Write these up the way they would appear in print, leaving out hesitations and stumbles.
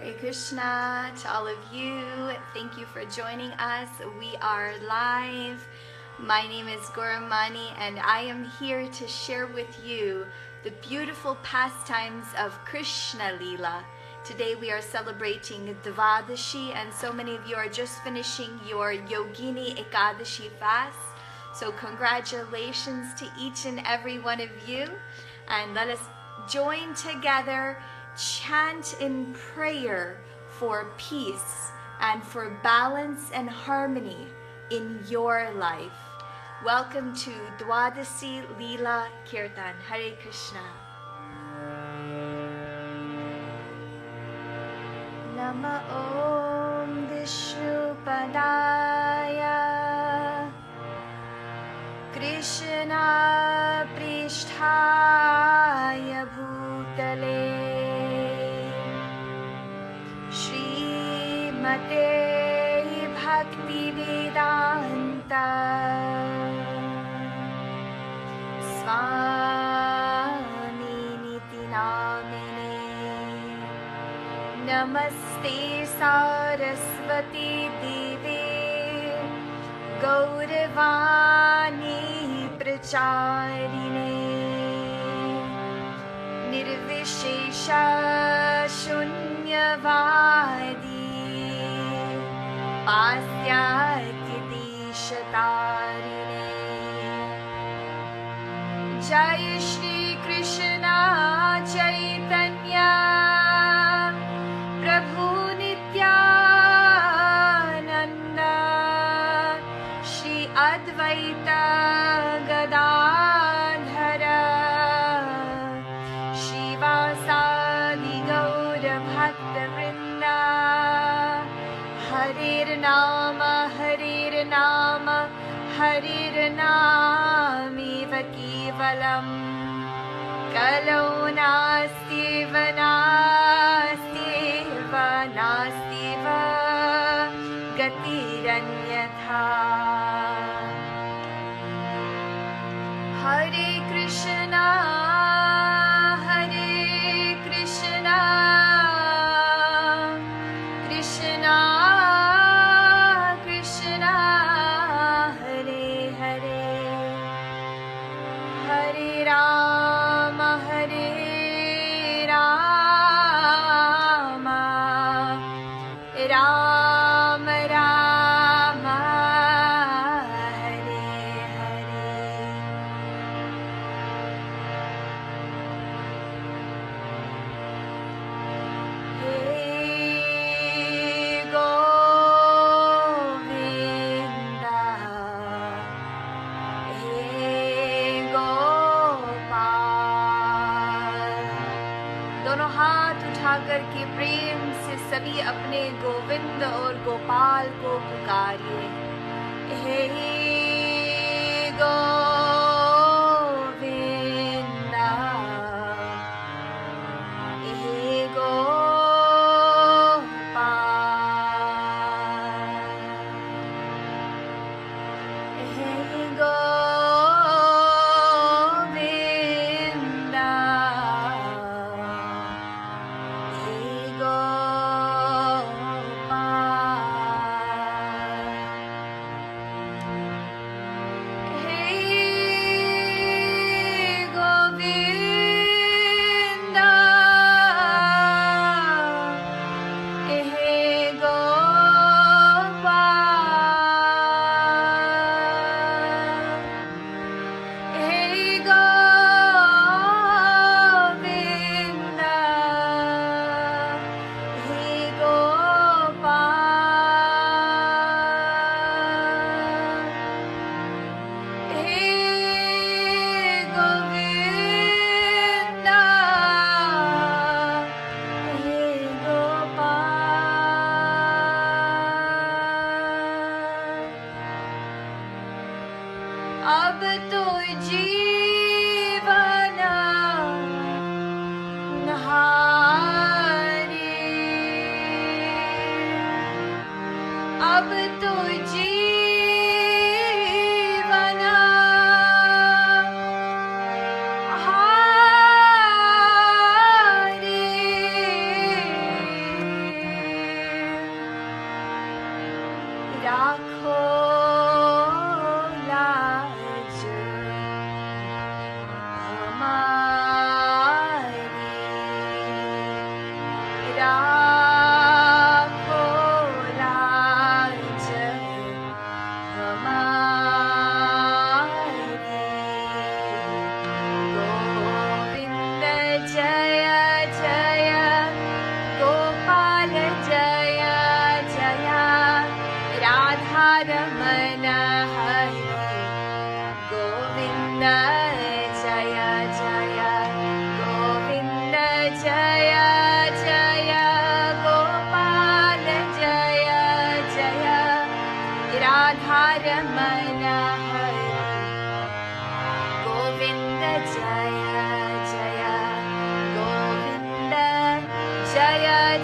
Hare Krishna to all of you. Thank you for joining us. We are live. My name is Gauramani, and I am here to share with you the beautiful pastimes of Krishna Leela. Today we are celebrating Dvadashi, and so many of you are just finishing your Yogini Ekadashi fast. So congratulations to each and every one of you, and let us join together, chant in prayer for peace and for balance and harmony in your life. Welcome to Dwadasi Leela Kirtan. Hare Krishna. Nama Om Vishnupadaya Krishna Pristhaya Bhutale Srimate Bhaktivedanta Swami Niti Namine Namaste Saraswati Deve Gauravani Pracharine Nirvishesha Shunyavadi Pasyati Deshatarine Jai Shri Krishna Chaitanya Prabhu Nityananda Shri Advaita Gadadhara Shivasadi Gaura Bhakta Vrinda Harir Nama Harir Nama Harir Namiva Kevalam Kalau Nastiva Nastiva Nastiva Gatiranyatha Hare Krishna Hare Krishna Krishna Krishna Hare Hare Hare Rama Hare Rama Rama Rama Hare Hare Hey Govinda Hey Gopal दोनों हाथ उठाकर के प्रेम से सभी अपने गोविंद और गोपाल को पुकारिए हे गोविंदा हे गोपाल हे गोविंदा हे गोपाल हे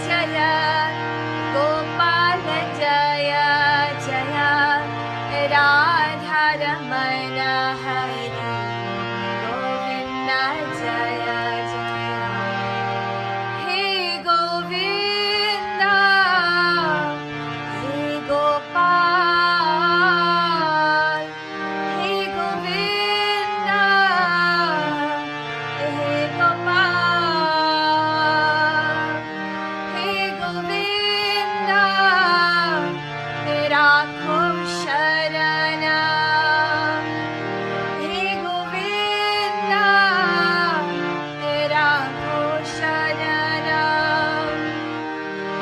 Jaya, Gopala Jaya Jaya, Radha Ramana Hari Govinda Jaya Jaya. Hey Govinda, Hey Gopal, Hey Govinda, Hey Gopal, Hey Govinda, Rakho Sharana. Hey Govinda, Rakho Sharana.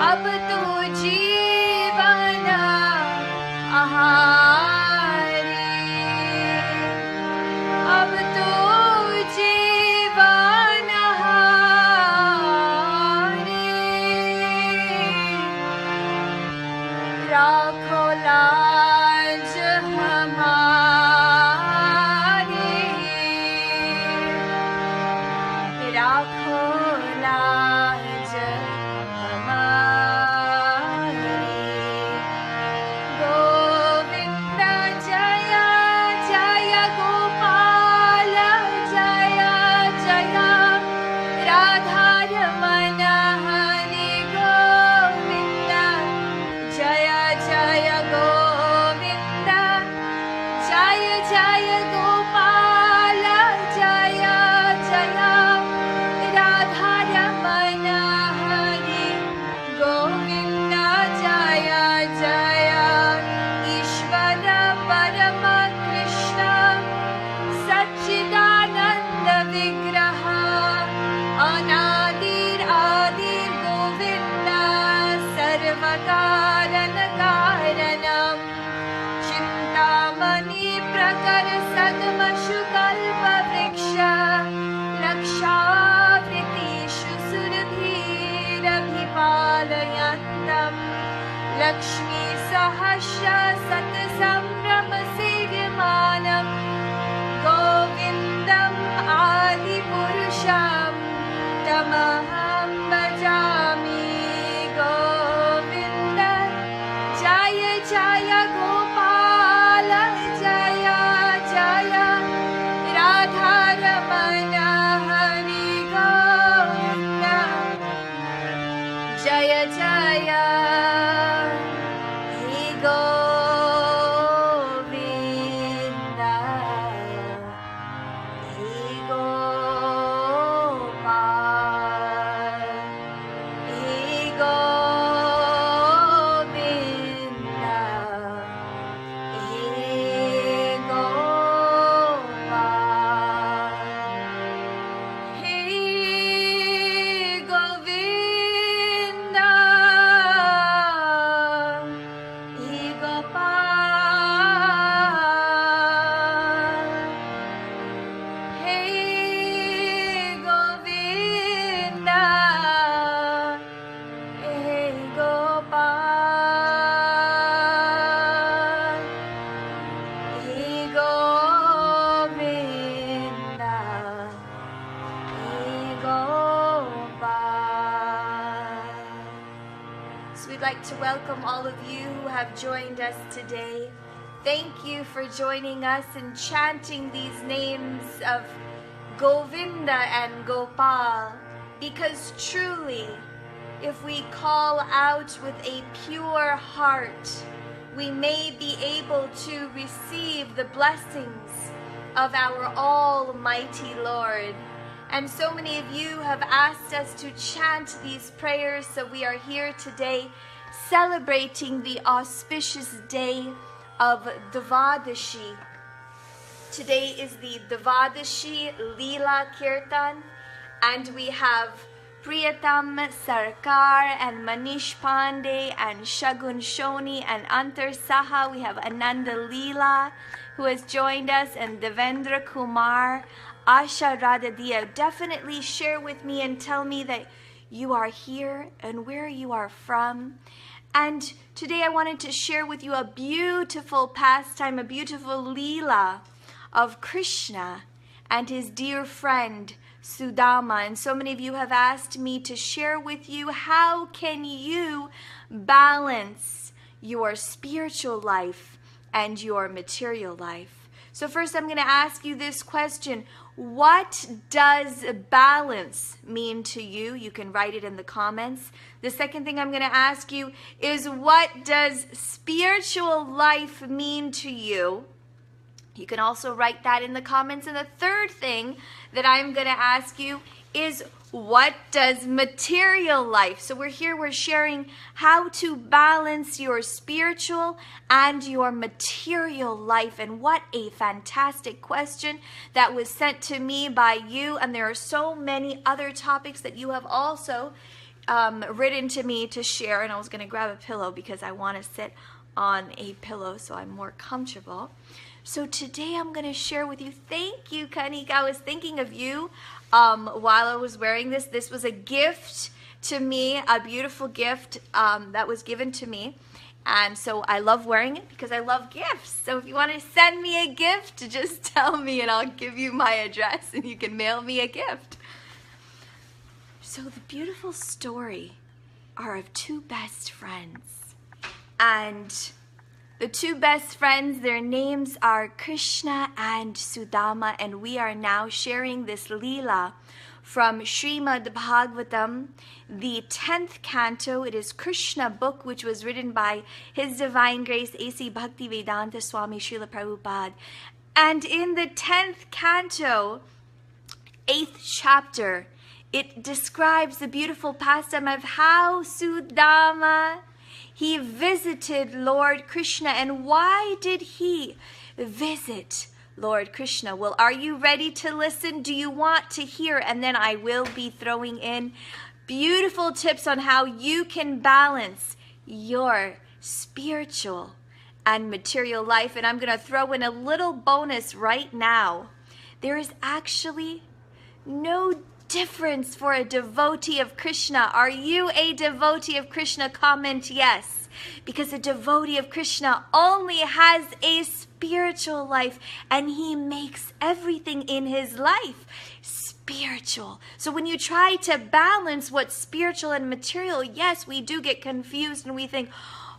Ab tu जीवन आहारी, अब तो जीवन आहारी, राखो लाज हमारी, राखो लाज हमारी. Govinda Jaya Jaya, Gopala Jaya Jaya, Radha Ramana Hari Govinda Jaya Jaya, Govinda Jaya Jaya, Gopala Jaya Jaya, Radha Ramana Hari Govinda Jaya Jaya. Ishvara Parama Krishna Satchidananda Vigraha, Anadir Adir Govinda Sarvakarana Karanam, Chintamani Prakar Sadmashu Kalpa Vriksha, Lakshavritishu Surabhirabhipalayantam, Lakshmi Sahasra Sat Sambrama Siddhimanam, Govindam Adi Purusham Tamaham Bhajami. Govinda Jaya Jaya, Gopala Jaya Jaya, Radha Ramana Hari Govinda Jaya Jaya. Hey Govinda, Hey Gopal, Hey Govinda, Hey Gopal, Hey Govinda, Hey Gopal, Hey Govinda, Hey Gopal, Hey Govinda, Hey Gopal. So we'd like to welcome all of you who have joined us today. Thank you for joining us in chanting these names of Govinda and Gopal, because truly, if we call out with a pure heart, we may be able to receive the blessings of our Almighty Lord. And so many of you have asked us to chant these prayers, so we are here today celebrating the auspicious day of Dvadashi. Today is the Dvadashi Leela Kirtan, and we have Priyatam Sarkar and Manish Pandey and Shagun Shoni and Antar Saha. We have Ananda Leela who has joined us, and Devendra Kumar, Asha Radhadia. Definitely share with me and tell me that you are here and where you are from. And today I wanted to share with you a beautiful pastime, a beautiful Leela of Krishna and his dear friend Sudama. And so many of you have asked me to share with you, how can you balance your spiritual life and your material life? So first I'm going to ask you this question. What does balance mean to you? You can write it in the comments. The second thing I'm going to ask you is, what does spiritual life mean to you? You can also write that in the comments. And the third thing that I'm going to ask you is, what does material life? So we're sharing how to balance your spiritual and your material life. And what a fantastic question that was sent to me by you. And there are so many other topics that you have also written to me to share. And I was going to grab a pillow because I want to sit on a pillow so I'm more comfortable. So today I'm going to share with you, thank you, Kanika. I was thinking of you while I was wearing this. This was a gift to me, a beautiful gift that was given to me. And so I love wearing it because I love gifts. So if you want to send me a gift, just tell me and I'll give you my address and you can mail me a gift. So the beautiful story are of two best friends. And the two best friends, their names are Krishna and Sudama, and we are now sharing this Leela from Srimad Bhagavatam, the 10th canto. It is Krishna book, which was written by His Divine Grace A.C. Bhaktivedanta Swami Srila Prabhupada. And in the 10th canto, 8th chapter, it describes the beautiful pastime of how Sudama, he visited Lord Krishna. And why did he visit Lord Krishna? Well, are you ready to listen? Do you want to hear? And then I will be throwing in beautiful tips on how you can balance your spiritual and material life. And I'm going to throw in a little bonus right now. There is actually no difference for a devotee of Krishna. Are you a devotee of Krishna? Comment yes. Because a devotee of Krishna only has a spiritual life, and he makes everything in his life spiritual. So when you try to balance what's spiritual and material, yes, we do get confused and we think,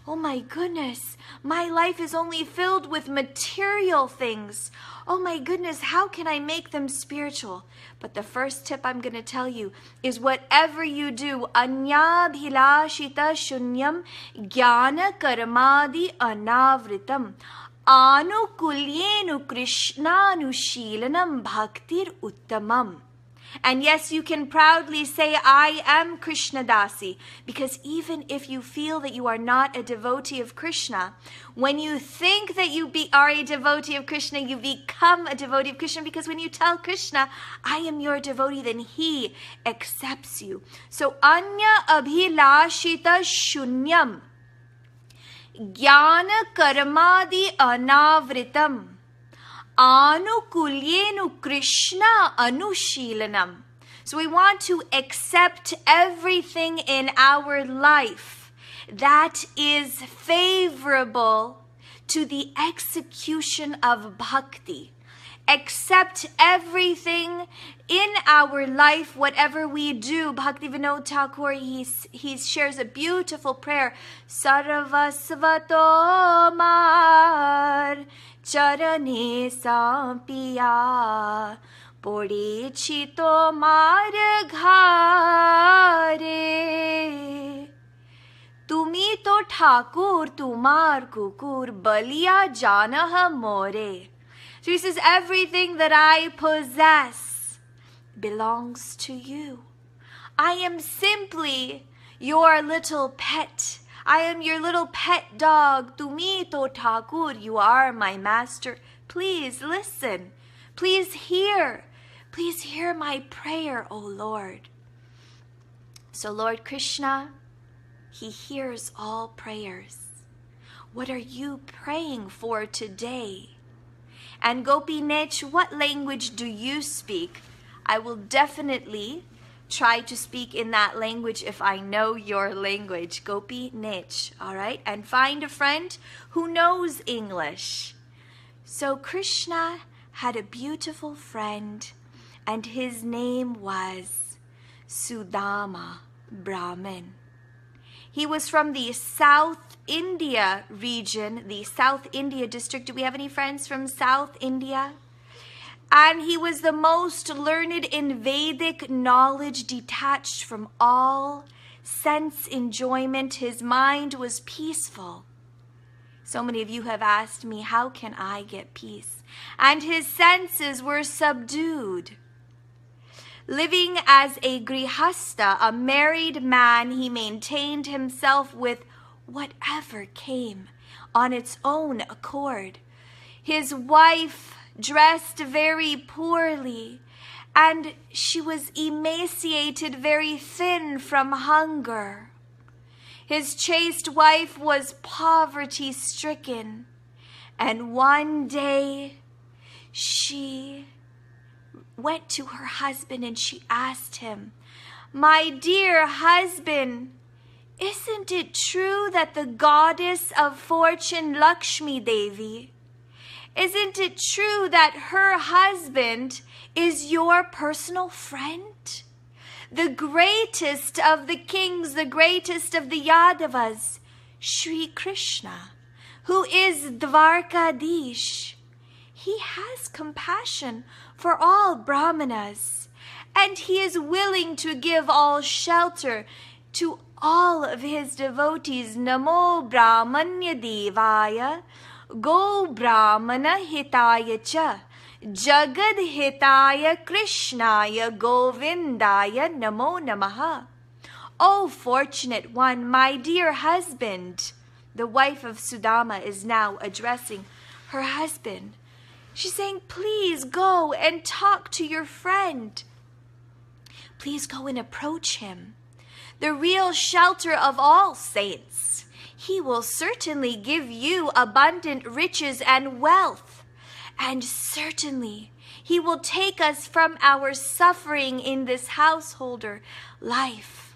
oh my goodness, my life is only filled with material things. Oh my goodness, how can I make them spiritual? But the first tip I'm going to tell you is, whatever you do, anyabhilashita shunyam jnana karmadi anavritam anukulyenu krishnanushilanam bhaktir uttamam. And yes, you can proudly say, I am Krishna Dasi, because even if you feel that you are not a devotee of Krishna, when you think that you are a devotee of Krishna, you become a devotee of Krishna, because when you tell Krishna, I am your devotee, then he accepts you. So, anya abhilashita shunyam jnana karmadi anavritam anukulyenu Krishna anushilanam. So we want to accept everything in our life that is favorable to the execution of bhakti. Accept everything in our life, whatever we do. Bhaktivinoda Thakur, he shares a beautiful prayer. Sarvasvato mar charane sampiya porichito mar ghare. Tumi to Thakur tumar kukur baliya janah more. So he says, everything that I possess belongs to you. I am simply your little pet. I am your little pet dog. Tumi to Thakur, you are my master. Please listen. Please hear. Please hear my prayer, O Lord. So Lord Krishna, he hears all prayers. What are you praying for today? And Gopi Nech, what language do you speak? I will definitely try to speak in that language if I know your language. Gopi Nech, all right? And find a friend who knows English. So Krishna had a beautiful friend, and his name was Sudama Brahmin. He was from the South India region, the South India district. Do we have any friends from South India? And he was the most learned in Vedic knowledge, detached from all sense enjoyment. His mind was peaceful. So many of you have asked me, how can I get peace? And his senses were subdued. Living as a grihasta, a married man, he maintained himself with whatever came on its own accord. His wife dressed very poorly, and she was emaciated, very thin from hunger. His chaste wife was poverty-stricken, and one day she went to her husband and she asked him, "My dear husband, isn't it true that the goddess of fortune, Lakshmi Devi, isn't it true that her husband is your personal friend? The greatest of the kings, the greatest of the Yadavas, Shri Krishna, who is Dwarkadish. He has compassion for all Brahmanas, and he is willing to give all shelter to all of his devotees. Namo Brahmanya Devaya, Go Brahmana Hitaya Cha, Jagad Hitaya Krishnaya Govindaya Namo Namaha." O fortunate one, my dear husband. The wife of Sudama is now addressing her husband. She's saying, please go and talk to your friend. Please go and approach him. The real shelter of all saints. He will certainly give you abundant riches and wealth. And certainly he will take us from our suffering in this householder life.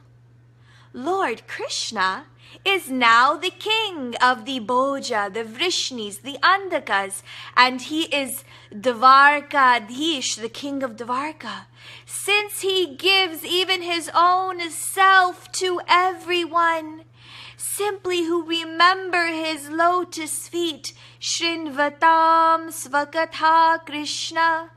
Lord Krishna is now the king of the Bhoja, the Vrishnis, the Andakas, and he is Dvarkadish, the king of Dvarka. Since he gives even his own self to everyone, simply who remember his lotus feet, Shrinvatam Svakatha Krishna,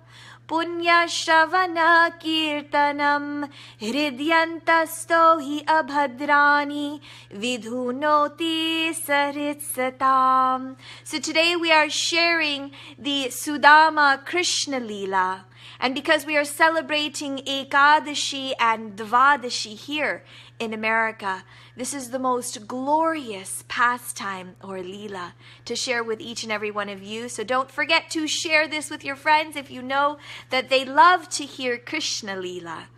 Punya Shravana Kirtanam, Hridyantasto hi abhadrani, Vidhunoti Saritsatam. So today we are sharing the Sudama Krishna Leela. And because we are celebrating Ekadashi and Dvadashi here in America, this is the most glorious pastime or Leela to share with each and every one of you. So don't forget to share this with your friends if you know that they love to hear Krishna Leela.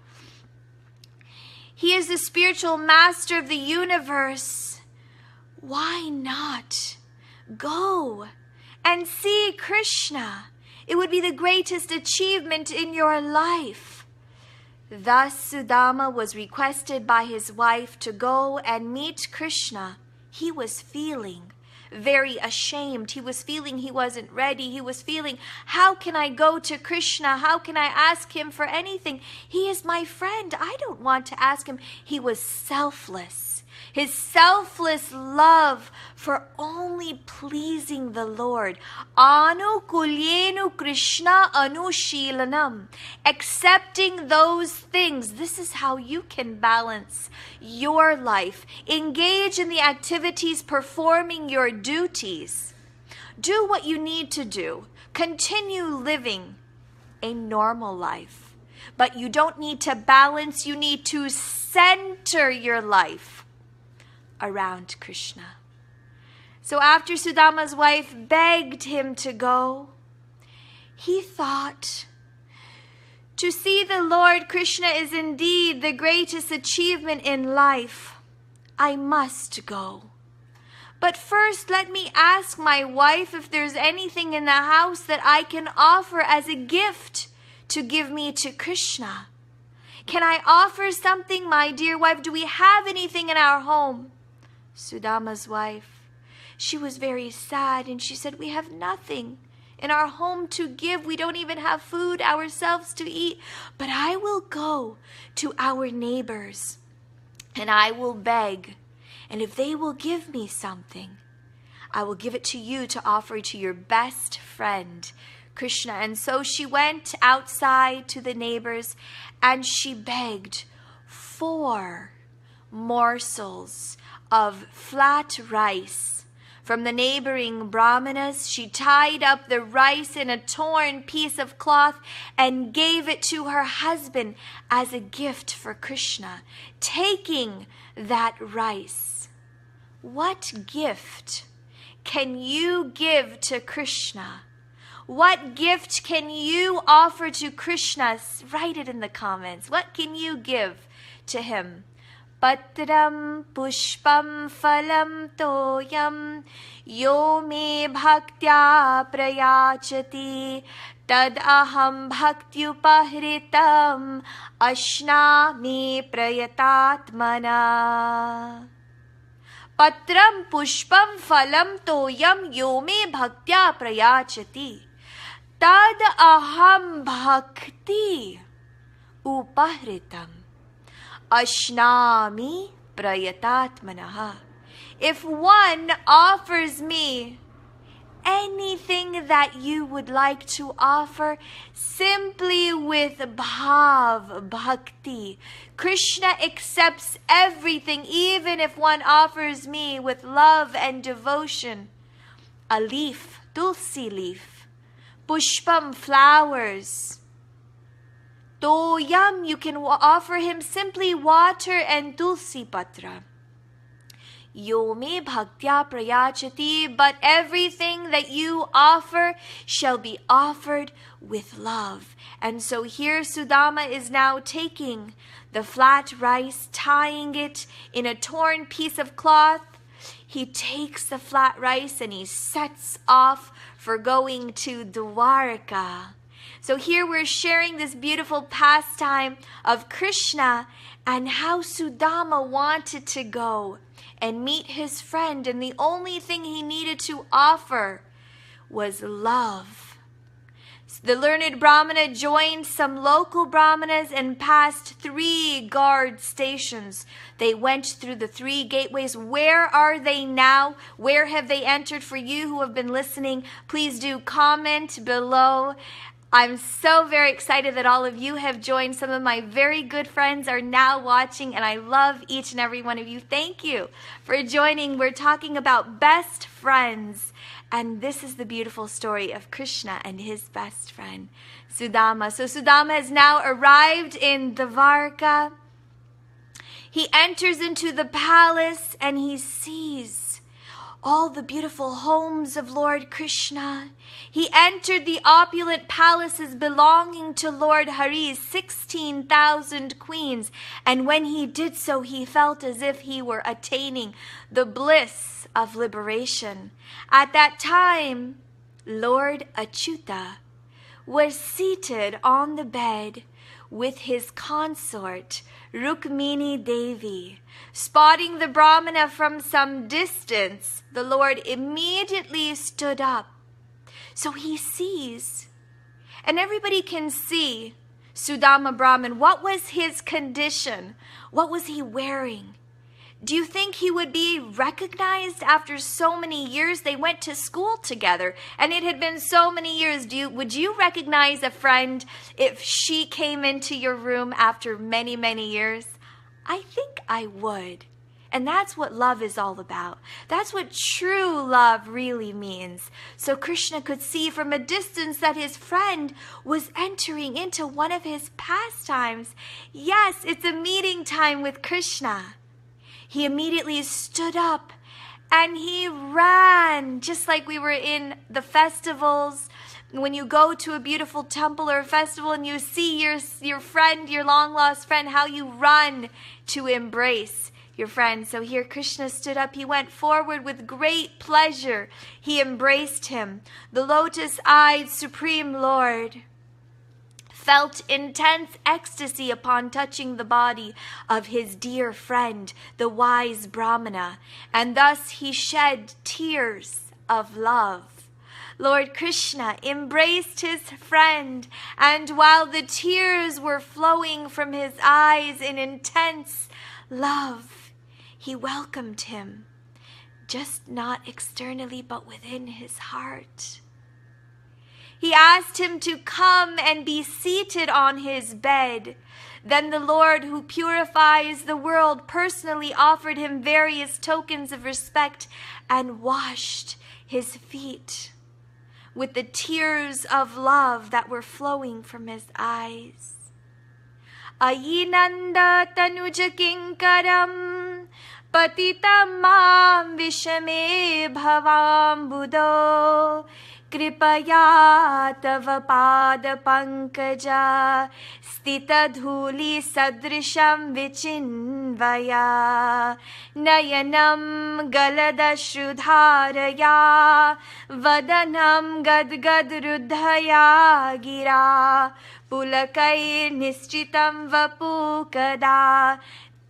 He is the spiritual master of the universe. Why not go and see Krishna? It would be the greatest achievement in your life. Thus Sudama was requested by his wife to go and meet Krishna. He was feeling very ashamed. He was feeling he wasn't ready. He was feeling, how can I go to Krishna? How can I ask him for anything? He is my friend. I don't want to ask him. He was selfless. His selfless love for only pleasing the Lord. Anukulyenu Krishna anushilanam. Accepting those things. This is how you can balance your life. Engage in the activities, performing your duties. Do what you need to do. Continue living a normal life. But you don't need to balance. You need to center your life around Krishna. So after Sudama's wife begged him to go, he thought, to see the Lord Krishna is indeed the greatest achievement in life. I must go. But first let me ask my wife if there's anything in the house that I can offer as a gift to give me to Krishna. Can I offer something, my dear wife? Do we have anything in our home? Sudama's wife, she was very sad and she said, we have nothing in our home to give. We don't even have food ourselves to eat. But I will go to our neighbors and I will beg. And if they will give me something, I will give it to you to offer to your best friend, Krishna. And so she went outside to the neighbors and she begged 4 morsels of flat rice from the neighboring brahmanas. She tied up the rice in a torn piece of cloth and gave it to her husband as a gift for Krishna, taking that rice. What gift can you give to Krishna? What gift can you offer to Krishna? Write it in the comments. What can you give to him? Patram pushpam phalam toyam yo me bhaktya prayachati tad aham bhaktyupahritam ashnami prayatatmana. Patram pushpam phalam toyam yo me bhaktya prayachati tad aham bhakti upahritam ashnami prayatatmanaha. If one offers me anything that you would like to offer, simply with bhav, bhakti, Krishna accepts everything, even if one offers me with love and devotion. A leaf, tulsi leaf, pushpam, flowers, toyam, you can offer him simply water and tulsi patra. Yo me bhaktya prayachati, but everything that you offer shall be offered with love. And so here Sudama is now taking the flat rice, tying it in a torn piece of cloth. He takes the flat rice and he sets off for going to Dwarka. So here we're sharing this beautiful pastime of Krishna and how Sudama wanted to go and meet his friend, and the only thing he needed to offer was love. The learned Brahmana joined some local Brahmanas and passed 3 guard stations. They went through the 3 gateways. Where are they now? Where have they entered? For you who have been listening, please do comment below. I'm so very excited that all of you have joined. Some of my very good friends are now watching, and I love each and every one of you. Thank you for joining. We're talking about best friends, and this is the beautiful story of Krishna and his best friend, Sudama. So Sudama has now arrived in Dwarka. He enters into the palace, and he sees all the beautiful homes of Lord Krishna. He entered the opulent palaces belonging to Lord Hari's 16,000 queens, and when he did so, he felt as if he were attaining the bliss of liberation. At that time, Lord Achyuta was seated on the bed with his consort, Rukmini Devi. Spotting the Brahmana from some distance, the Lord immediately stood up. So he sees, and everybody can see, Sudama Brahman. What was his condition? What was he wearing? Do you think he would be recognized after so many years? They went to school together, and it had been so many years. Would you recognize a friend if she came into your room after many, many years? I think I would. And that's what love is all about. That's what true love really means. So Krishna could see from a distance that his friend was entering into one of his pastimes. Yes, it's a meeting time with Krishna. He immediately stood up and he ran, just like we were in the festivals. When you go to a beautiful temple or a festival and you see your friend, your long-lost friend, how you run to embrace your friend. So here Krishna stood up. He went forward with great pleasure. He embraced him. The lotus-eyed Supreme Lord felt intense ecstasy upon touching the body of his dear friend, the wise Brahmana, and thus he shed tears of love. Lord Krishna embraced his friend, and while the tears were flowing from his eyes in intense love, he welcomed him, just not externally but within his heart. He asked him to come and be seated on his bed. Then the Lord, who purifies the world, personally offered him various tokens of respect and washed his feet with the tears of love that were flowing from his eyes. Ayinanda tanuja kinkaram patitam mam vishame bhavam buddho कृपया तव पाद पंकजा स्थित धूलि सदृशं विचिन्वया नयनं गलदश्रुधारया वदनं गद्गदरुद्धया गिरा पुलकैर्निश्चितं वपु कदा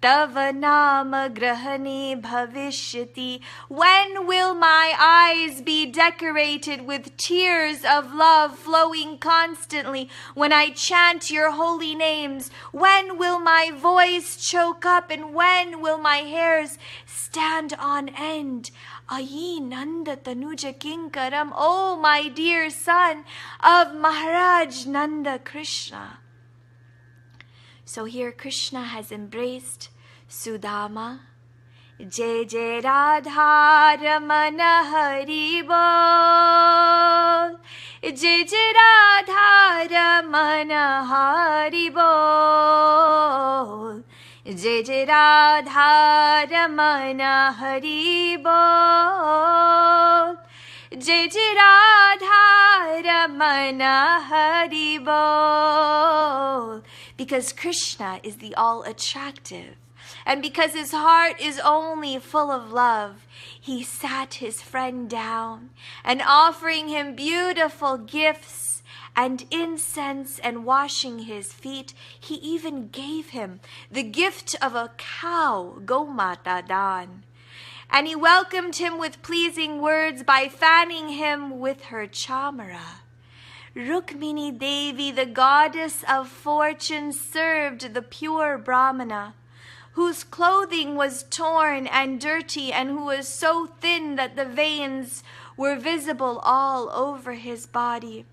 तव नाम ग्रहणे भविष्यति. When will my eyes be decorated with tears of love flowing constantly when I chant your holy names? When will my voice choke up, and when will my hairs stand on end? Ayi Nanda Tanuja Kinkaram, oh my dear son of Maharaj Nanda Krishna. So here Krishna has embraced Sudama. Jai Jai Radha Ramana Hari Bol. Jai Jai Radha Ramana Hari Bol. Jai Jai Radha Ramana Hari Bol. Jai Jai Radha Ramana Hari Bol. Because Krishna is the all-attractive, and because his heart is only full of love, he sat his friend down, and offering him beautiful gifts and incense and washing his feet, he even gave him the gift of a cow, Gomata Dan. And he welcomed him with pleasing words by fanning him with her chamara. Rukmini Devi, the goddess of fortune, served the pure Brahmana, whose clothing was torn and dirty and who was so thin that the veins were visible all over his body.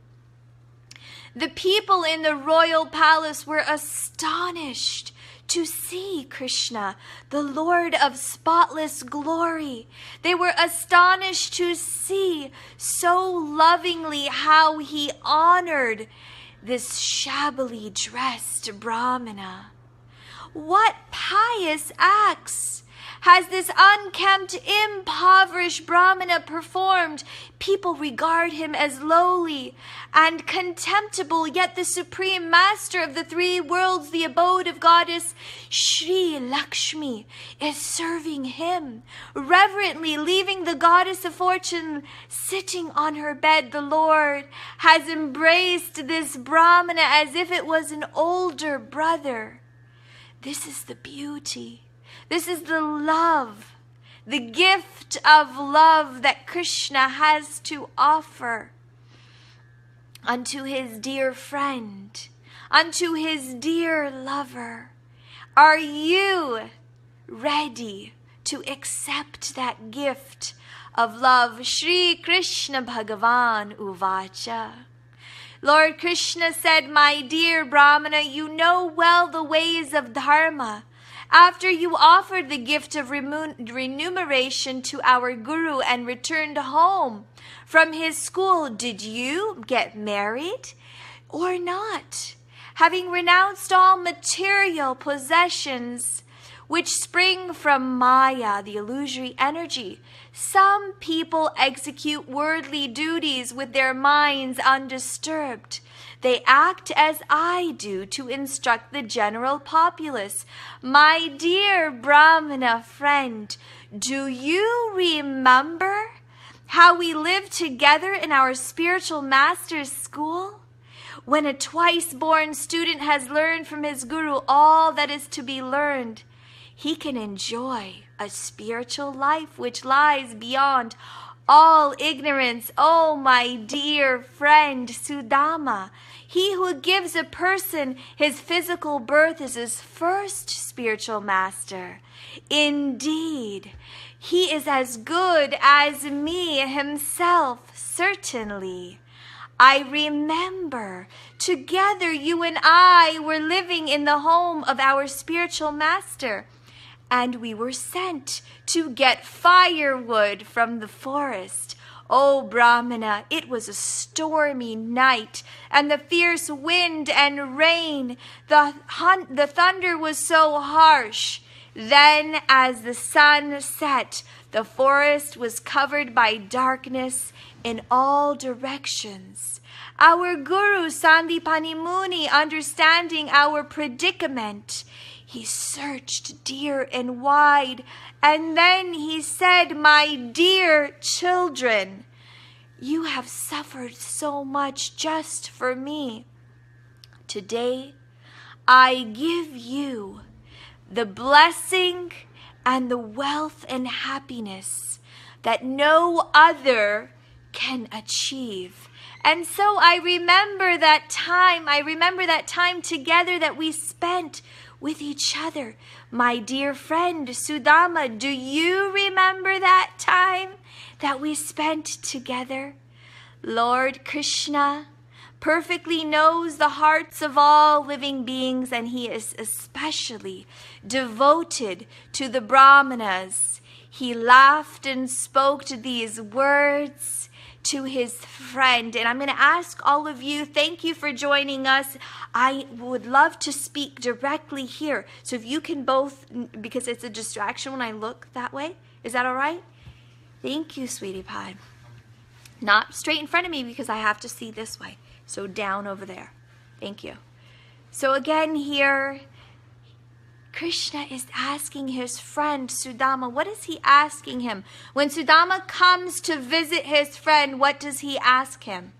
The people in the royal palace were astonished to see Krishna, the Lord of spotless glory. They were astonished to see so lovingly how he honored this shabbily dressed Brahmana. What pious acts has this unkempt, impoverished Brahmana performed? People regard him as lowly and contemptible, yet the supreme master of the three worlds, the abode of goddess Shri Lakshmi, is serving him. Reverently leaving the goddess of fortune sitting on her bed, the Lord has embraced this Brahmana as if it was an older brother. This is the beauty. This is the love, the gift of love that Krishna has to offer unto his dear friend, unto his dear lover. Are you ready to accept that gift of love? Shri Krishna Bhagavan Uvacha. Lord Krishna said, my dear Brahmana, you know well the ways of dharma. After you offered the gift of remuneration to our Guru and returned home from his school, did you get married or not? Having renounced all material possessions which spring from Maya, the illusory energy, some people execute worldly duties with their minds undisturbed. They act as I do to instruct the general populace. My dear Brahmana friend, do you remember how we lived together in our spiritual master's school? When a twice-born student has learned from his guru all that is to be learned, he can enjoy a spiritual life which lies beyond all ignorance, oh my dear friend Sudama. He who gives a person his physical birth is his first spiritual master. Indeed, he is as good as me himself, certainly. I remember together you and I were living in the home of our spiritual master, and we were sent to get firewood from the forest. Oh, Brahmana, it was a stormy night, and the fierce wind and rain, the thunder was so harsh. Then, as the sun set, the forest was covered by darkness in all directions. Our Guru Sandipani Muni, understanding our predicament, he searched dear and wide, and then he said, my dear children, you have suffered so much just for me. Today, I give you the blessing and the wealth and happiness that no other can achieve. And so I remember that time together that we spent with each other. My dear friend Sudama, do you remember that time that we spent together? Lord Krishna perfectly knows the hearts of all living beings, and he is especially devoted to the Brahmanas. He laughed and spoke these words to his friend. And I'm going to ask all of you, thank you for joining us. I would love to speak directly here. So if you can both, because it's a distraction when I look that way. Is that all right? Thank you, sweetie pie. Not straight in front of me because I have to see this way. So down over there. Thank you. So again here, Krishna is asking his friend Sudama, what is he asking him? When Sudama comes to visit his friend, what does he ask him?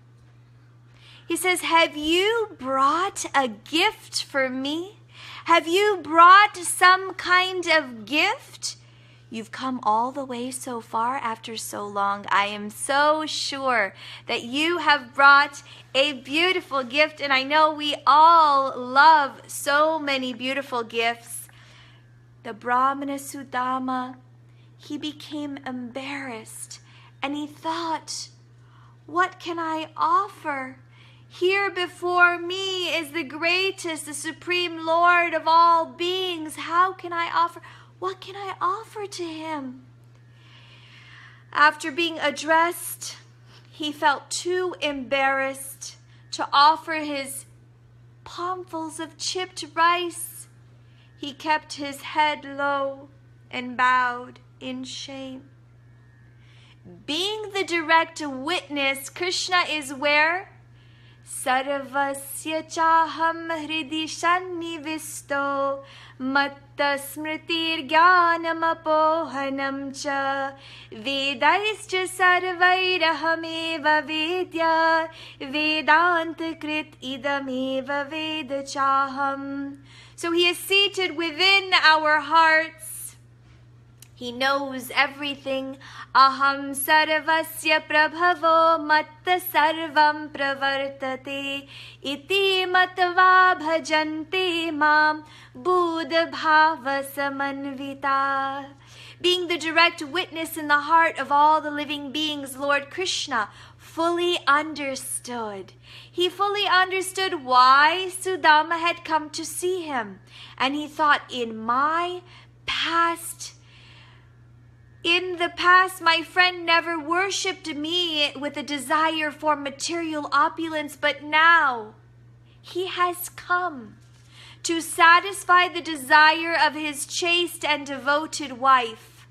He says, have you brought a gift for me? Have you brought some kind of gift? You've come all the way so far after so long. I am so sure that you have brought a beautiful gift, and I know we all love so many beautiful gifts. The Brahmana Sudama, he became embarrassed, and he thought, what can I offer? Here before me is the greatest, the supreme Lord of all beings. How can I offer? What can I offer to him? After being addressed, he felt too embarrassed to offer his palmfuls of chipped rice. He kept his head low and bowed in shame. Being the direct witness, Krishna is where? Sarvasya chaham hridi shannivisto matta smritir jnanam apohanam cha vedaischa sarvairahameva vedya vedanta krit idameva veda chaham. So he is seated within our hearts. He knows everything. Aham sarvasya prabhavo matta sarvam pravartate iti matva bhajante mam buddha bhava samanvita. Being the direct witness in the heart of all the living beings, Lord Krishna fully understood. He fully understood why Sudama had come to see him. And he thought, in the past, my friend never worshipped me with a desire for material opulence, but now he has come to satisfy the desire of his chaste and devoted wife.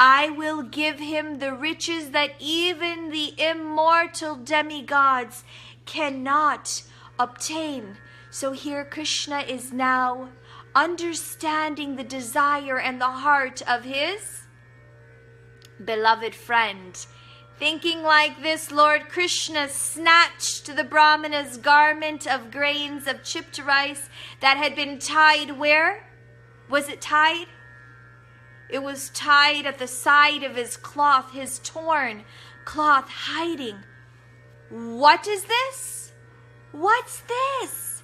I will give him the riches that even the immortal demigods cannot obtain. So here Krishna is now understanding the desire and the heart of his beloved friend. Thinking like this, Lord Krishna snatched the Brahmana's garment of grains of chipped rice that had been tied where? Was it tied? It was tied at the side of his cloth, his torn cloth, hiding. What is this? What's this?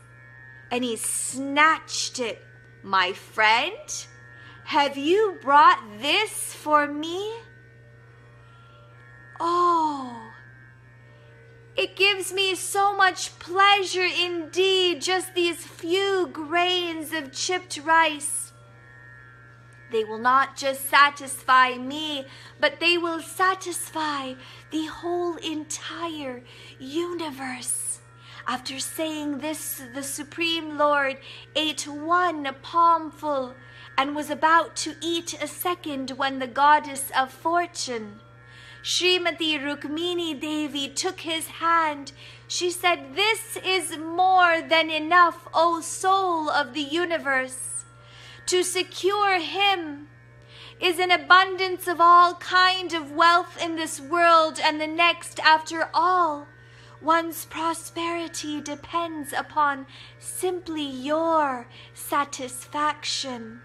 And he snatched it. My friend, have you brought this for me? Oh, it gives me so much pleasure indeed, just these few grains of chipped rice. They will not just satisfy me, but they will satisfy the whole entire universe. After saying this, the Supreme Lord ate one palmful and was about to eat a second when the goddess of fortune, Srimati Rukmini Devi, took his hand. She said, "This is more than enough, O soul of the universe. To secure him is an abundance of all kind of wealth in this world and the next. After all, one's prosperity depends upon simply your satisfaction."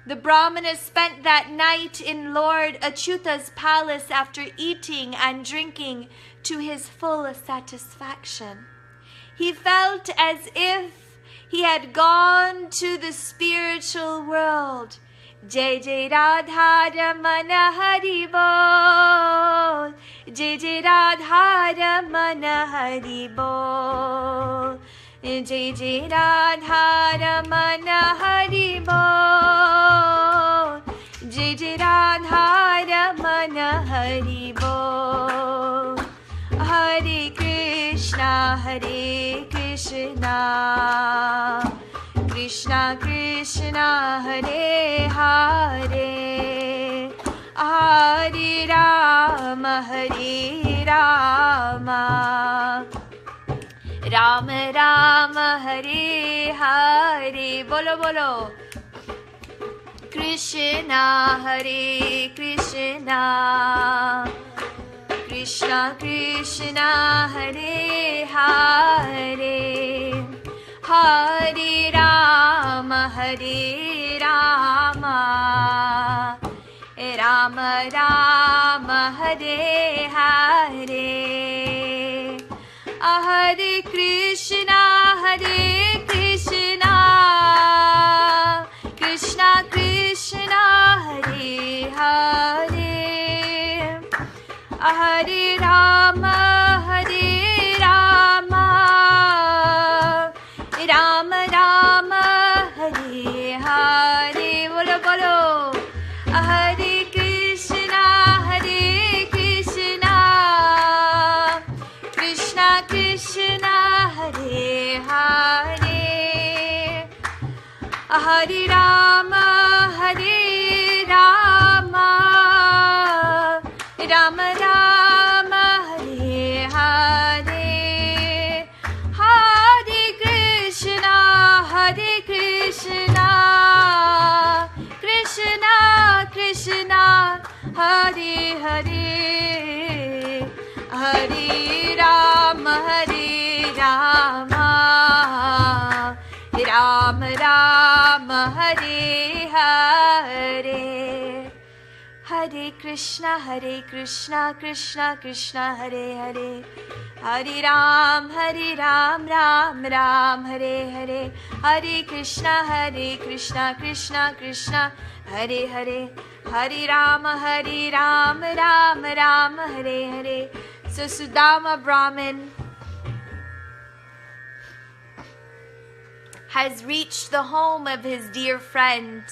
The Brahmana spent that night in Lord Achyuta's palace after eating and drinking to his full satisfaction. He felt as if he had gone to the spiritual world. Jai Jai Radha Ramana Hari Bol, Jai Jai Radha Ramana Hari Bol, Jai Jai Radha Ramana Hari Bol, Jai Jai Radha Ramana Hari Bol. Hare Krishna, Krishna Krishna, Hare Hare, Hare Rama, Rama Rama, Hare Hare. Bolo bolo. Krishna, Hare Krishna, Krishna Krishna, Hare Hare, Hare Rama, Rama Rama, Hare Hare. Hare Krishna, Krishna Krishna, Hare Hare, Hare Rama, Rama Rama, Hare Hare. Bolo bolo. Hare Krishna, Krishna Krishna, Hare Hare, Hare Rama, Rama Rama, Hare Hare. Hare Krishna, Krishna Krishna, Hare Hare, Hare Rama, Rama Rama, Hare Hare. Hare Krishna, Krishna Krishna, Hare Hare, Hare Ram, Ram Ram, Hare Hare. Hare Krishna, Krishna Krishna, Hare Hare, Hare Ram, Ram Ram, Hare Hare. So Sudama Brahmin has reached the home of his dear friend.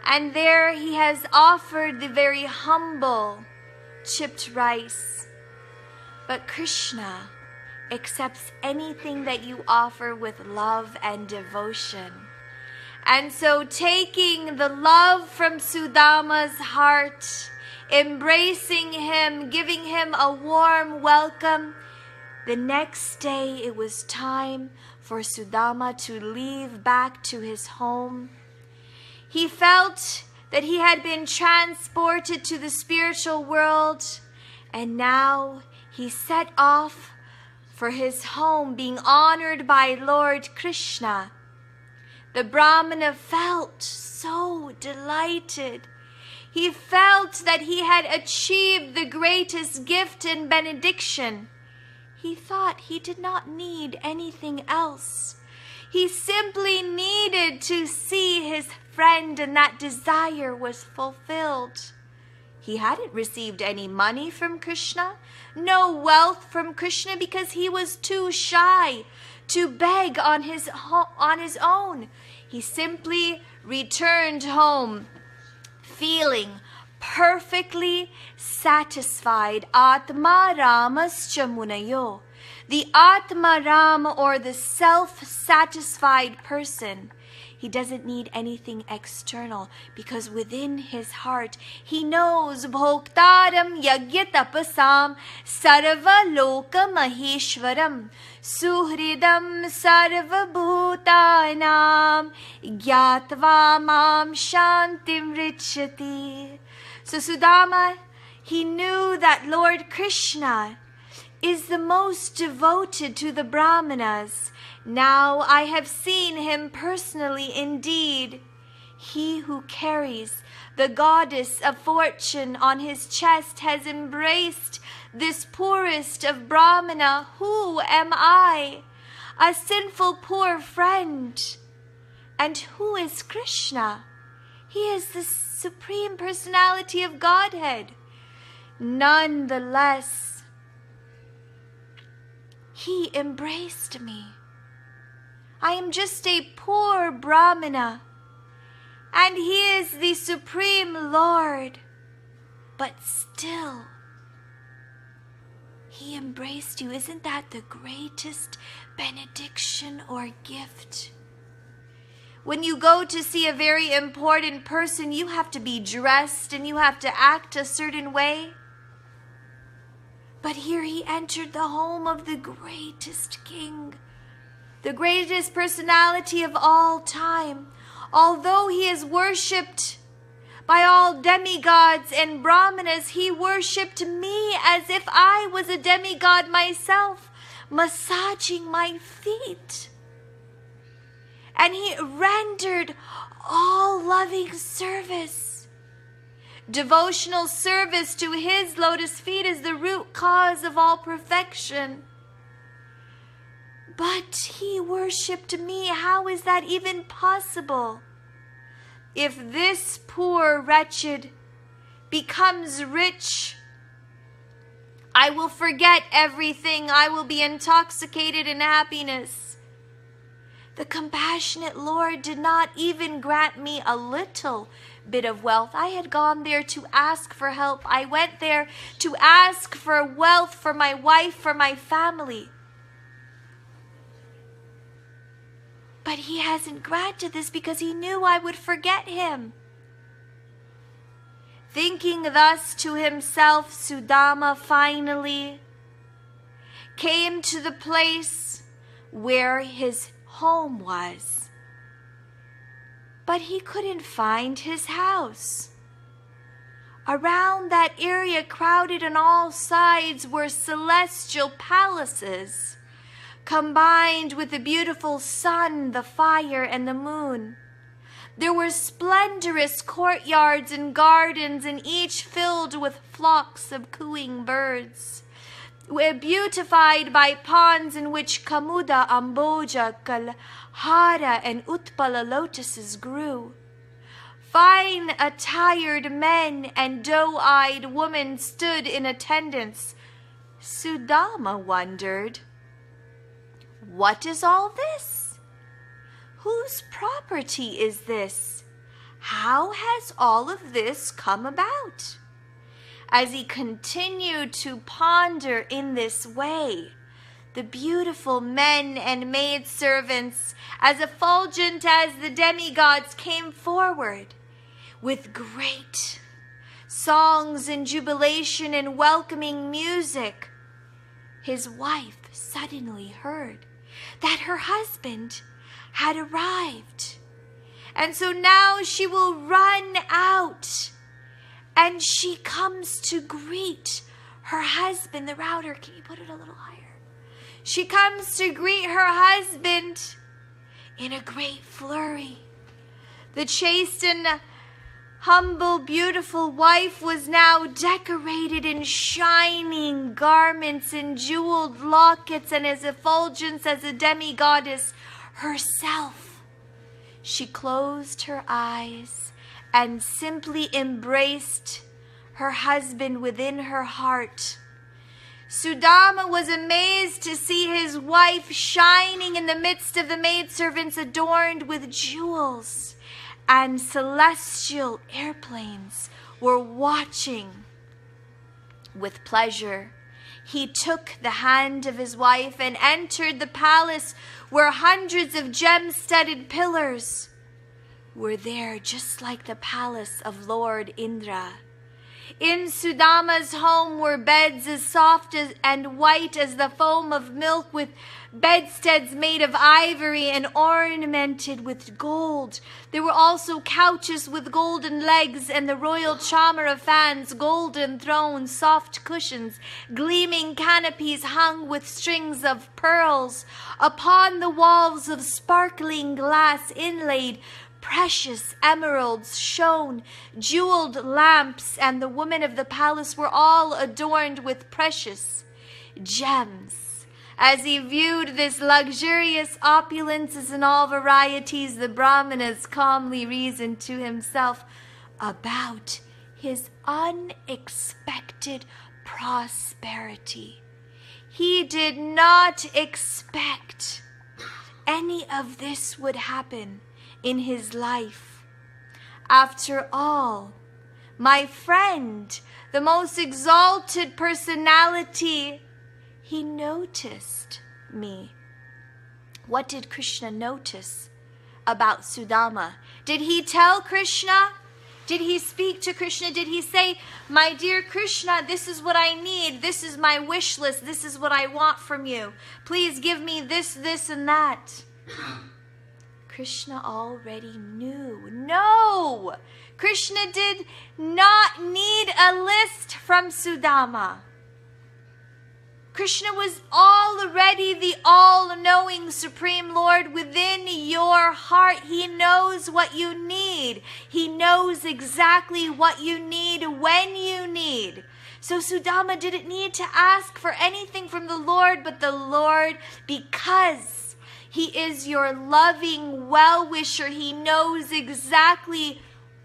And there he has offered the very humble chipped rice. But Krishna accepts anything that you offer with love and devotion. And so taking the love from Sudama's heart, embracing him, giving him a warm welcome, the next day it was time for Sudama to leave back to his home. He felt that he had been transported to the spiritual world, and now he set off for his home, being honored by Lord Krishna. The Brahmana felt so delighted. He felt that he had achieved the greatest gift and benediction. He thought he did not need anything else. He simply needed to see his friend, and that desire was fulfilled. He hadn't received any money from Krishna, no wealth from Krishna, because he was too shy to beg on his own. He simply returned home feeling perfectly satisfied. Atma Ramascha Munayo. The Atma Ram, or the self-satisfied person, he doesn't need anything external, because within his heart he knows Bhoktaram Yagyatapasam Sarva Loka Maheshwaram Suhridam Sarva Bhutanam Gyatva Mam Shantim Richati. So Sudama, he knew that Lord Krishna is the most devoted to the Brahmanas. Now I have seen him personally indeed. He who carries the goddess of fortune on his chest has embraced this poorest of Brahmana. Who am I? A sinful poor friend. And who is Krishna? He is the Supreme Personality of Godhead. Nonetheless, he embraced me. I am just a poor Brahmana, and he is the Supreme Lord. But still, he embraced you. Isn't that the greatest benediction or gift? When you go to see a very important person, you have to be dressed and you have to act a certain way. But here he entered the home of the greatest king, the greatest personality of all time. Although he is worshipped by all demigods and brahmanas, he worshipped me as if I was a demigod myself, massaging my feet. And he rendered all loving service. Devotional service to his lotus feet is the root cause of all perfection. But he worshipped me. How is that even possible? If this poor wretched becomes rich, I will forget everything. I will be intoxicated in happiness. The compassionate Lord did not even grant me a little bit of wealth. I had gone there to ask for help. I went there to ask for wealth for my wife, for my family. But he hasn't granted this because he knew I would forget him. Thinking thus to himself, Sudama finally came to the place where his home was. But he couldn't find his house. Around that area, crowded on all sides, were celestial palaces, combined with the beautiful sun, the fire, and the moon. There were splendorous courtyards and gardens, and each filled with flocks of cooing birds, beautified by ponds in which Kamuda, Amboja, Kalhara, and Utpala lotuses grew. Fine attired men and doe-eyed women stood in attendance. Sudama wondered, what is all this? Whose property is this? How has all of this come about? As he continued to ponder in this way, the beautiful men and maidservants, as effulgent as the demigods, came forward with great songs and jubilation and welcoming music. His wife suddenly heard that her husband had arrived, and so now she will run out. And she comes to greet her husband. The router, can you put it a little higher? She comes to greet her husband in a great flurry. The chaste and humble, beautiful wife was now decorated in shining garments and jeweled lockets and as effulgent as a demigoddess herself. She closed her eyes and simply embraced her husband within her heart. Sudama was amazed to see his wife shining in the midst of the maidservants adorned with jewels, and celestial airplanes were watching with pleasure. He took the hand of his wife and entered the palace where hundreds of gem-studded pillars were there, just like the palace of Lord Indra. In Sudama's home were beds as soft and white as the foam of milk, with bedsteads made of ivory and ornamented with gold. There were also couches with golden legs and the royal charmer of fans, golden thrones, soft cushions, gleaming canopies hung with strings of pearls. Upon the walls of sparkling glass inlaid precious emeralds shone, jeweled lamps, and the women of the palace were all adorned with precious gems. As he viewed this luxurious opulences in all varieties, the Brahmanas calmly reasoned to himself about his unexpected prosperity. He did not expect any of this would happen in his life. After all, my friend, the most exalted personality, he noticed me. What did Krishna notice about Sudama? Did he tell Krishna? Did he speak to Krishna? Did he say, my dear Krishna, this is what I need. This is my wish list. This is what I want from you. Please give me this, this, and that. Krishna already knew. No! Krishna did not need a list from Sudama. Krishna was already the all-knowing Supreme Lord within your heart. He knows what you need. He knows exactly what you need when you need. So Sudama didn't need to ask for anything from the Lord, but the Lord, because He is your loving well-wisher, He knows exactly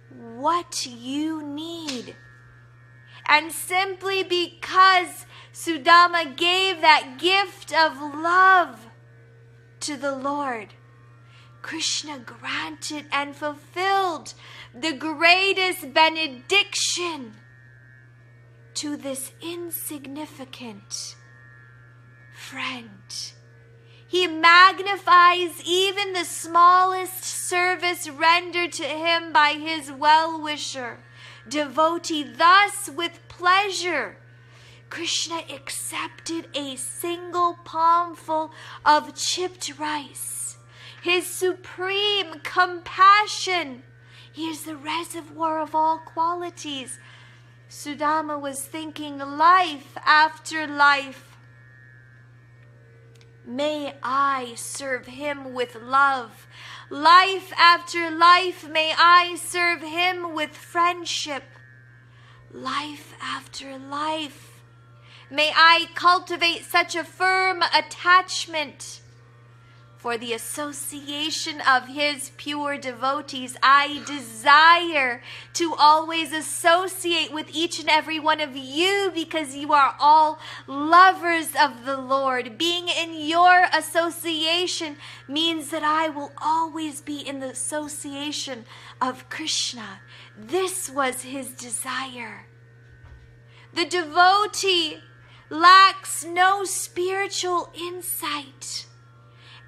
what you need. And simply because Sudama gave that gift of love to the Lord, Krishna granted and fulfilled the greatest benediction to this insignificant friend. He magnifies even the smallest service rendered to him by his well-wisher, devotee. Thus, with pleasure, Krishna accepted a single palmful of chipped rice. His supreme compassion, He is the reservoir of all qualities. Sudama was thinking, life after life, may I serve Him with love. Life after life, may I serve Him with friendship. Life after life, may I cultivate such a firm attachment for the association of His pure devotees. I desire to always associate with each and every one of you because you are all lovers of the Lord. Being in your association means that I will always be in the association of Krishna. This was his desire. The devotee lacks no spiritual insight,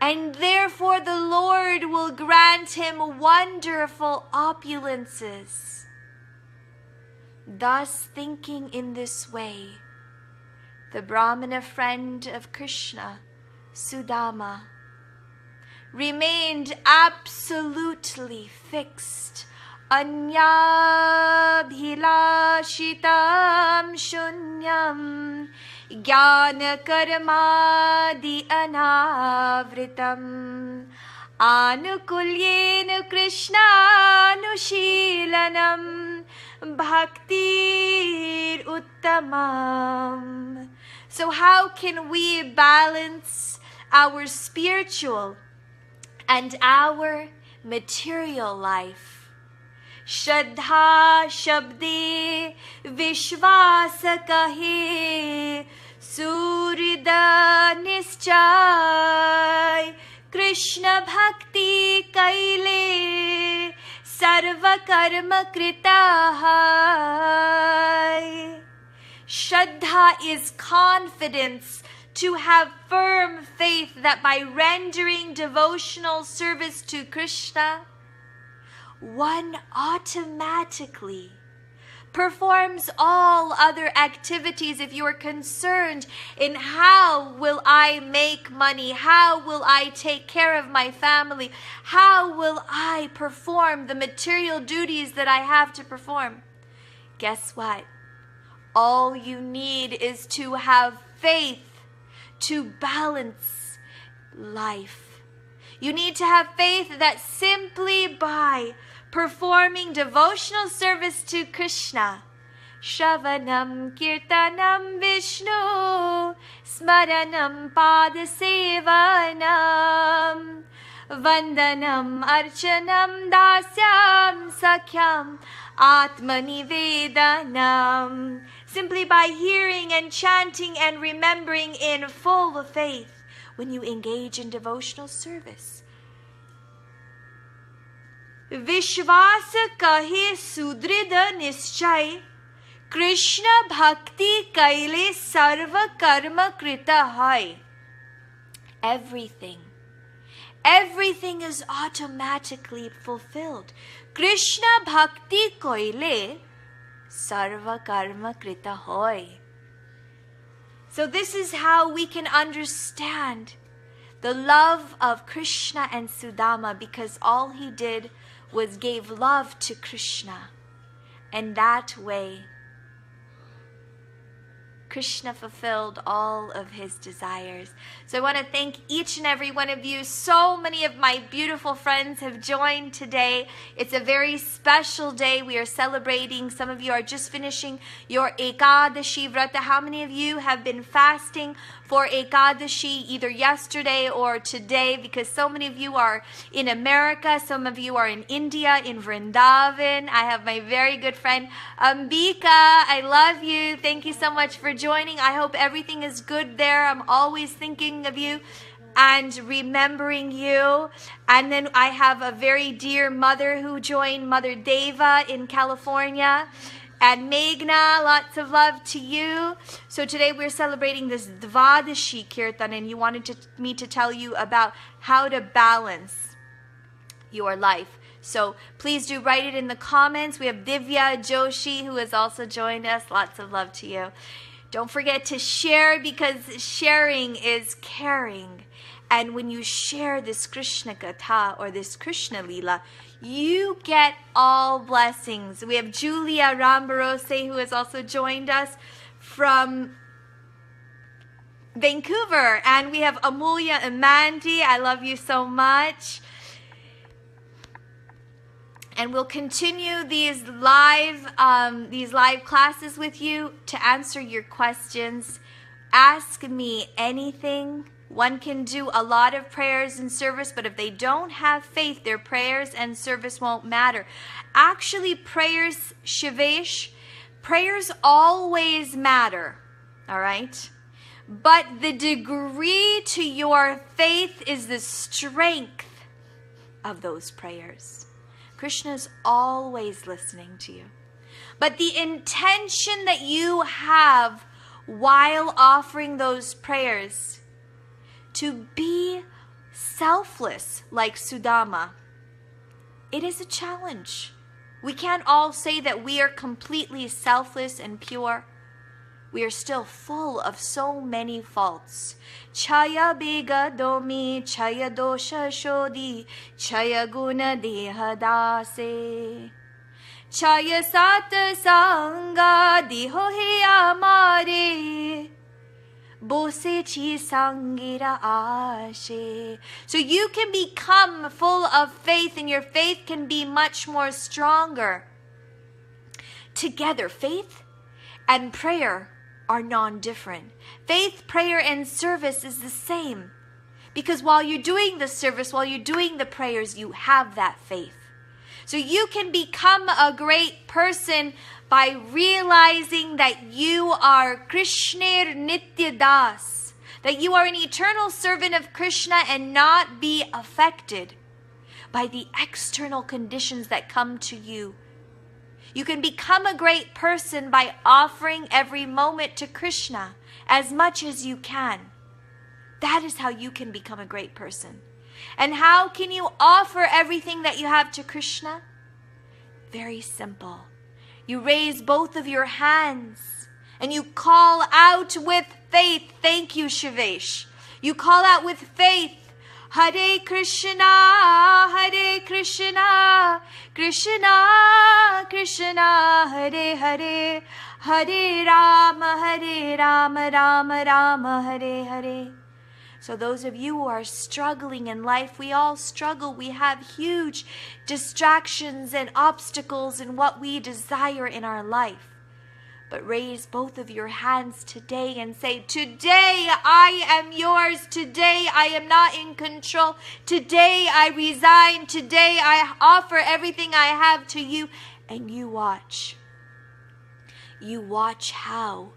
and therefore the Lord will grant him wonderful opulences. Thus, thinking in this way, the Brahmana friend of Krishna, Sudama, remained absolutely fixed. Anyabhilashitam shunyam jnana karmadi anavritam Anukulyena Krishnanushilanam Bhaktir Uttamam. So how can we balance our spiritual and our material life? Shraddha Shabde Vishvasa Kahe Surida Nischay Krishna Bhakti Kaile Sarva Karma Kritahai. Shraddha is confidence, to have firm faith that by rendering devotional service to Krishna, one automatically performs all other activities. If you are concerned in how will I make money, how will I take care of my family, how will I perform the material duties that I have to perform, guess what? All you need is to have faith to balance life. You need to have faith that simply by performing devotional service to Krishna, Shravanam Kirtanam Vishnu Smaranam Padasevanam Vandanam Archanam Dasyam Sakhyam Atmanivedanam. Simply by hearing and chanting and remembering in full faith when you engage in devotional service. Vishvasa kahe sudrida nischay Krishna bhakti kaile sarva karma krita hai. Everything is automatically fulfilled. Krishna bhakti koile sarva karma krita hoy. So this is how we can understand the love of Krishna and Sudama, because all he did was gave love to Krishna. And that way, Krishna fulfilled all of his desires. So I want to thank each and every one of you. So many of my beautiful friends have joined today. It's a very special day. We are celebrating. Some of you are just finishing your Ekadashi Vrata. How many of you have been fasting for Ekadashi either yesterday or today? Because so many of you are in America. Some of you are in India, in Vrindavan. I have my very good friend Ambika. I love you. Thank you so much for joining. I hope everything is good there. I'm always thinking of you and remembering you. And then I have a very dear mother who joined, Mother Deva in California. And Meghna, lots of love to you. So today we're celebrating this Dvadashi Kirtan, and you wanted me to tell you about how to balance your life. So please do write it in the comments. We have Divya Joshi who has also joined us. Lots of love to you. Don't forget to share, because sharing is caring. And when you share this Krishna Katha or this Krishna Leela, you get all blessings. We have Julia Rambarose who has also joined us from Vancouver. And we have Amulya and Mandy. I love you so much. And we'll continue these live classes with you to answer your questions. Ask me anything. One can do a lot of prayers and service, but if they don't have faith, their prayers and service won't matter. Actually, prayers, Shivesh, prayers always matter, all right? But the degree to your faith is the strength of those prayers. Krishna is always listening to you. But the intention that you have while offering those prayers, to be selfless like Sudama, it is a challenge. We can't all say that we are completely selfless and pure. We are still full of so many faults. Chaya bega domi, chaya dosha shodhi, chaya guna deha dase. Chaya sat sanga diho he amare. Bose chi sangira ashe. So you can become full of faith, and your faith can be much more stronger. Together, faith and prayer are non-different. Faith, prayer, and service is the same. Because while you're doing the service, while you're doing the prayers, you have that faith. So you can become a great person by realizing that you are Krishna Nitya Das, that you are an eternal servant of Krishna, and not be affected by the external conditions that come to you. You can become a great person by offering every moment to Krishna as much as you can. That is how you can become a great person. And how can you offer everything that you have to Krishna? Very simple. You raise both of your hands and you call out with faith. Thank you, Shivesh. You call out with faith. Hare Krishna, Hare Krishna, Krishna Krishna, Hare Hare, Hare Rama, Rama Rama, Hare Hare. So those of you who are struggling in life, we all struggle. We have huge distractions and obstacles in what we desire in our life. But raise both of your hands today and say, today I am yours. Today I am not in control. Today I resign. Today I offer everything I have to you. And you watch. You watch how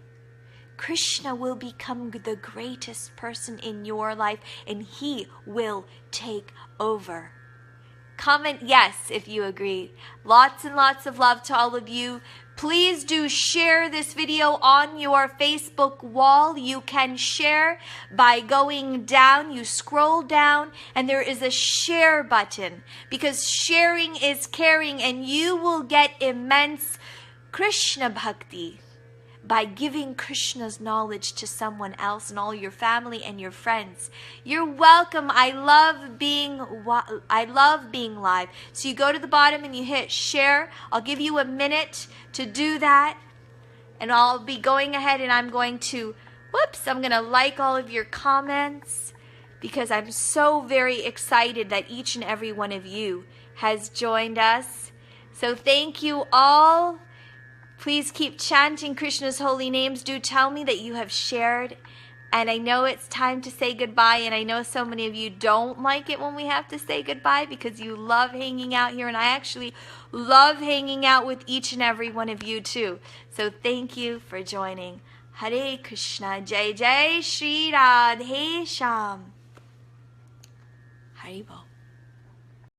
Krishna will become the greatest person in your life, and he will take over. Comment yes if you agree. Lots and lots of love to all of you. Please do share this video on your Facebook wall. You can share by going down. You scroll down and there is a share button, because sharing is caring, and you will get immense Krishna Bhakti by giving Krishna's knowledge to someone else and all your family and your friends. You're welcome. I love being live. So you go to the bottom and you hit share. I'll give you a minute to do that. And I'll be going ahead and I'm going to like all of your comments, because I'm so very excited that each and every one of you has joined us. So thank you all. Please keep chanting Krishna's holy names. Do tell me that you have shared. And I know it's time to say goodbye. And I know so many of you don't like it when we have to say goodbye, because you love hanging out here. And I actually love hanging out with each and every one of you too. So thank you for joining. Hare Krishna. Jai Jai Shri Radhe Shyam. Haribol.